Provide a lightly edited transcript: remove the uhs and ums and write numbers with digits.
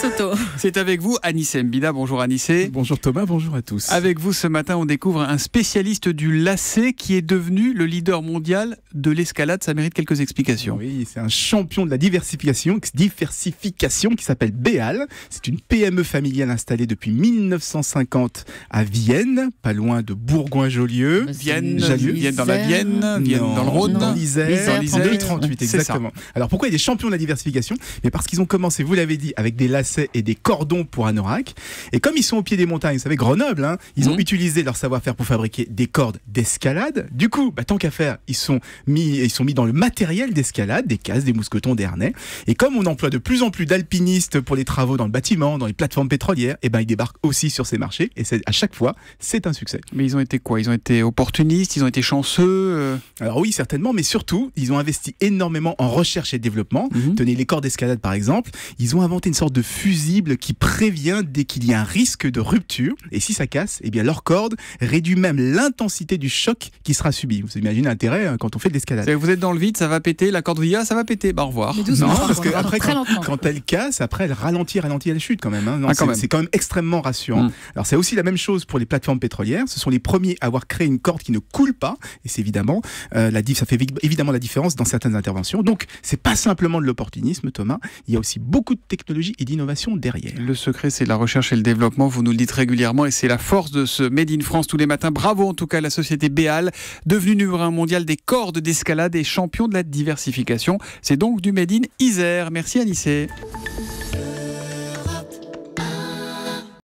Soto. C'est avec vous, Anissé Mbida. Bonjour Anissé. Bonjour Thomas, bonjour à tous. Avec vous ce matin, on découvre un spécialiste du lacet qui est devenu le leader mondial de l'escalade. Ça mérite quelques explications. Oui, c'est un champion de la diversification qui s'appelle Béal. C'est une PME familiale installée depuis 1950 à Vienne, pas loin de Bourgoin-Jallieu. Vienne dans la Vienne, Vienne dans le Rhône. Dans l'Isère, 38, C'est exactement. Alors pourquoi il est champion de la diversification? Mais parce qu'ils ont commencé, vous l'avez dit, avec des lacets et des cordons pour anorak. Et comme ils sont au pied des montagnes, vous savez, Grenoble, ils ont utilisé leur savoir-faire pour fabriquer des cordes d'escalade. Du coup, tant qu'à faire, ils sont mis dans le matériel d'escalade, des casques, des mousquetons, des harnais. Et comme on emploie de plus en plus d'alpinistes pour les travaux dans le bâtiment, dans les plateformes pétrolières, ils débarquent aussi sur ces marchés. Et à chaque fois, c'est un succès. Mais ils ont été quoi? Ils ont été opportunistes, ils ont été chanceux Alors oui, certainement, mais surtout, ils ont investi énormément en recherche et développement. Tenez, les cordes d'escalade par exemple, ils ont inventé une sorte de fusible qui prévient dès qu'il y a un risque de rupture. Et si ça casse, leur corde réduit même l'intensité du choc qui sera subi. Vous imaginez l'intérêt quand on fait de l'escalade. Vous êtes dans le vide, ça va péter, la corde ça va péter. Au revoir. Mais doucement, non, parce que après, quand elle casse, après elle ralentit la chute quand même. Non, quand même. C'est quand même extrêmement rassurant. Alors c'est aussi la même chose pour les plateformes pétrolières. Ce sont les premiers à avoir créé une corde qui ne coule pas. Et c'est évidemment, ça fait évidemment la différence dans certaines interventions. Donc c'est pas simplement de l'opportunisme, Thomas. Il y a aussi beaucoup de technologie et d'innovation derrière. Le secret, c'est la recherche et le développement. Vous nous le dites régulièrement et c'est la force de ce Made in France tous les matins. Bravo en tout cas à la société Béal, devenue numéro 1 mondial des cordes d'escalade et champion de la diversification. C'est donc du Made in Isère. Merci Anissé.